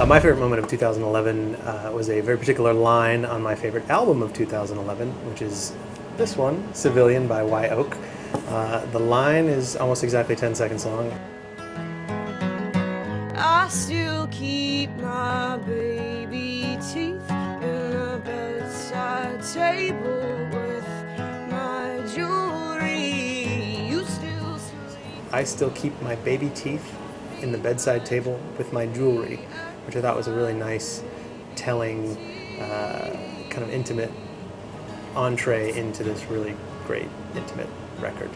My favorite moment of 2011 was a very particular line on my favorite album of 2011, which is this one, Civilian by Y Oak. The line is almost exactly 10 seconds long. I still keep my baby teeth in a bedside table with my jewelry. You still sleep. I still keep my baby teeth in the bedside table with my jewelry, which I thought was a really nice, telling, kind of intimate entree into this really great, intimate record.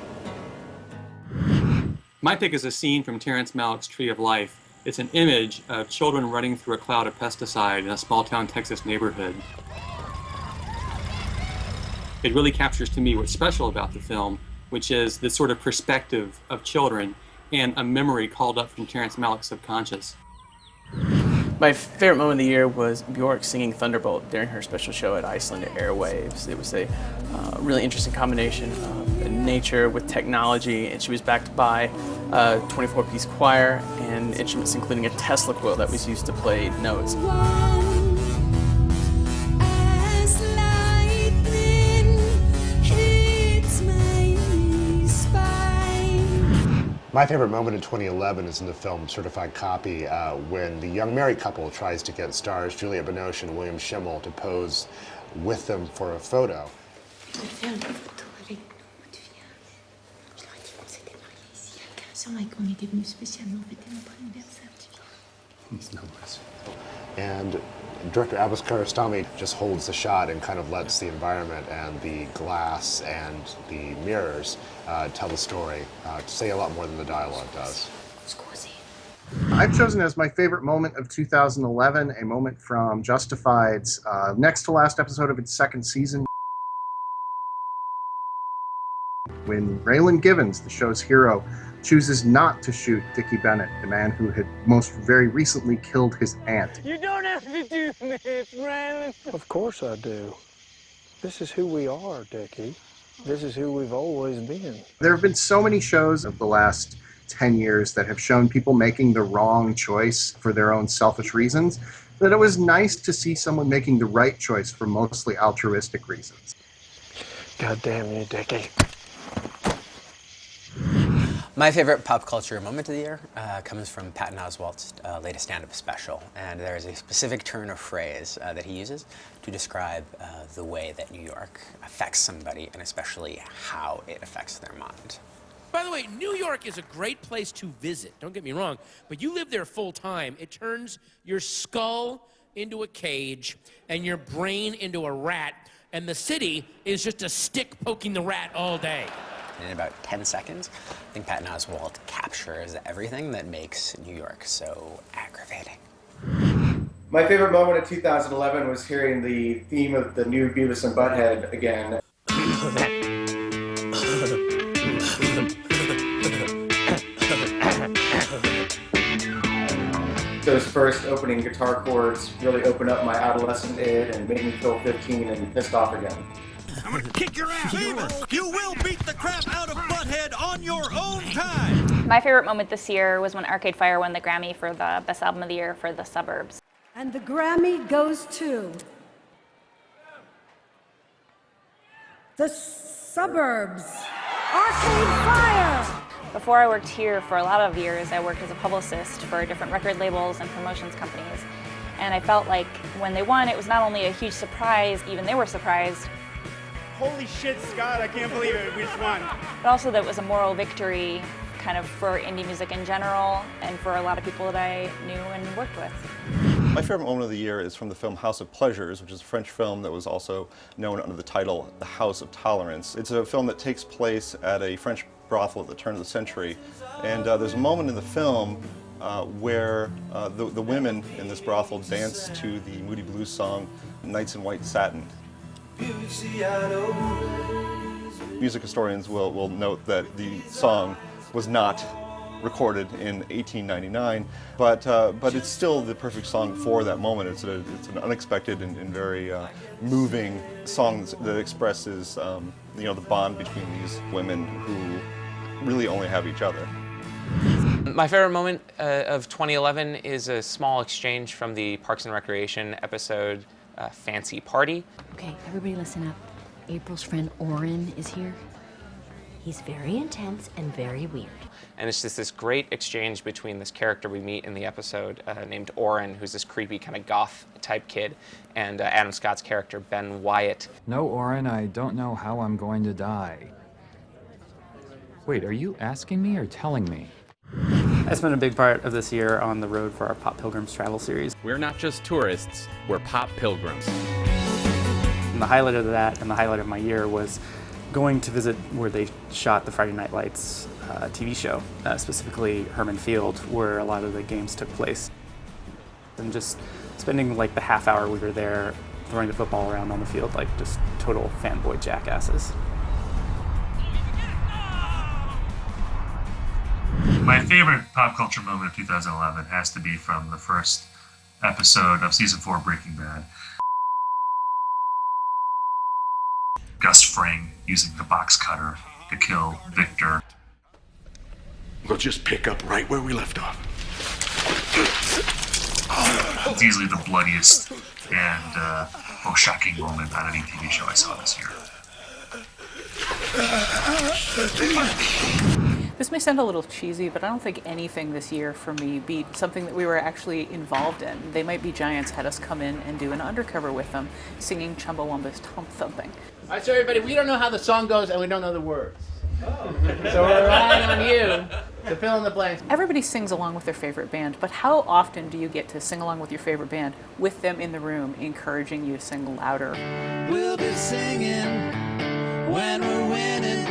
My pick is a scene from Terrence Malick's Tree of Life. It's an image of children running through a cloud of pesticide in a small-town Texas neighborhood. It really captures to me what's special about the film, which is this sort of perspective of children and a memory called up from Terrence Malick's subconscious. My favorite moment of the year was Bjork singing Thunderbolt during her special show at Iceland Airwaves. It was a really interesting combination of nature with technology, and she was backed by a 24-piece choir and instruments including a Tesla coil that was used to play notes. My favorite moment in 2011 is in the film Certified Copy, when the young married couple tries to get stars Juliette Binoche and William Schimmel to pose with them for a photo. And director Abbas Kiarostami just holds the shot and kind of lets the environment and the glass and the mirrors tell the story, to say a lot more than the dialogue does. I've chosen as my favorite moment of 2011 a moment from Justified's next to last episode of its second season, when Raylan Givens, the show's hero, chooses not to shoot Dickie Bennett, the man who had most very recently killed his aunt. You don't have to do this, Raylan. Of course I do. This is who we are, Dickie. This is who we've always been. There have been so many shows of the last 10 years that have shown people making the wrong choice for their own selfish reasons, that it was nice to see someone making the right choice for mostly altruistic reasons. God damn you, Dickie. My favorite pop culture moment of the year comes from Patton Oswalt's latest stand-up special, and there is a specific turn of phrase that he uses to describe the way that New York affects somebody, and especially how it affects their mind. By the way, New York is a great place to visit, don't get me wrong, but you live there full time. It turns your skull into a cage and your brain into a rat, and the city is just a stick poking the rat all day. In about 10 seconds, I think Patton Oswalt captures everything that makes New York so aggravating. My favorite moment of 2011 was hearing the theme of the new Beavis and Butthead again. Those first opening guitar chords really opened up my adolescent id and made me feel 15 and pissed off again. I'm gonna kick your ass! Beavis, you will beat the crap out of Butthead on your own time! My favorite moment this year was when Arcade Fire won the Grammy for the Best Album of the Year for The Suburbs. And the Grammy goes to The Suburbs, Arcade Fire! Before I worked here for a lot of years, I worked as a publicist for different record labels and promotions companies. And I felt like when they won, it was not only a huge surprise, even they were surprised. Holy shit, Scott, I can't believe it, we just won. But also that it was a moral victory kind of for indie music in general and for a lot of people that I knew and worked with. My favorite moment of the year is from the film House of Pleasures, which is a French film that was also known under the title The House of Tolerance. It's a film that takes place at a French brothel at the turn of the century, and there's a moment in the film where the women in this brothel dance to the Moody Blues song Nights in White Satin. Music historians will note that the song was not recorded in 1899, but it's still the perfect song for that moment. It's an unexpected and very moving song that expresses the bond between these women who really only have each other. My favorite moment of 2011 is a small exchange from the Parks and Recreation episode, Fancy Party. Okay, everybody listen up. April's friend Oren is here. He's very intense and very weird. And it's just this great exchange between this character we meet in the episode named Oren, who's this creepy kind of goth type kid, and Adam Scott's character, Ben Wyatt. No, Oren, I don't know how I'm going to die. Wait, are you asking me or telling me? I spent a big part of this year on the road for our Pop Pilgrims travel series. We're not just tourists, we're Pop Pilgrims. And the highlight of that and the highlight of my year was going to visit where they shot the Friday Night Lights TV show, specifically Herman Field, where a lot of the games took place. And just spending like the half hour we were there throwing the football around on the field like just total fanboy jackasses. My favorite pop culture moment of 2011 has to be from the first episode of season 4 Breaking Bad. Gus Fring using the box cutter to kill Victor. We'll just pick up right where we left off. It's easily the bloodiest and most shocking moment on any TV show I saw this year. This may sound a little cheesy, but I don't think anything this year for me beat something that we were actually involved in. They Might Be Giants had us come in and do an undercover with them, singing Chumbawamba's Tump Thumping. All right, so everybody, we don't know how the song goes and we don't know the words. Oh. So we're relying on you to fill in the blanks. Everybody sings along with their favorite band, but how often do you get to sing along with your favorite band with them in the room, encouraging you to sing louder? We'll be singing when we're winning.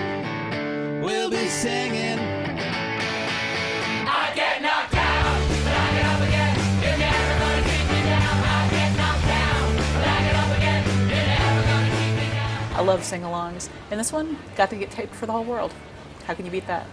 We'll be singing. I get knocked down, but I get up again. You're never gonna keep me down. I get knocked down, but I get up again. You're never gonna keep me down. I love sing-alongs, and this one got to get taped for the whole world. How can you beat that?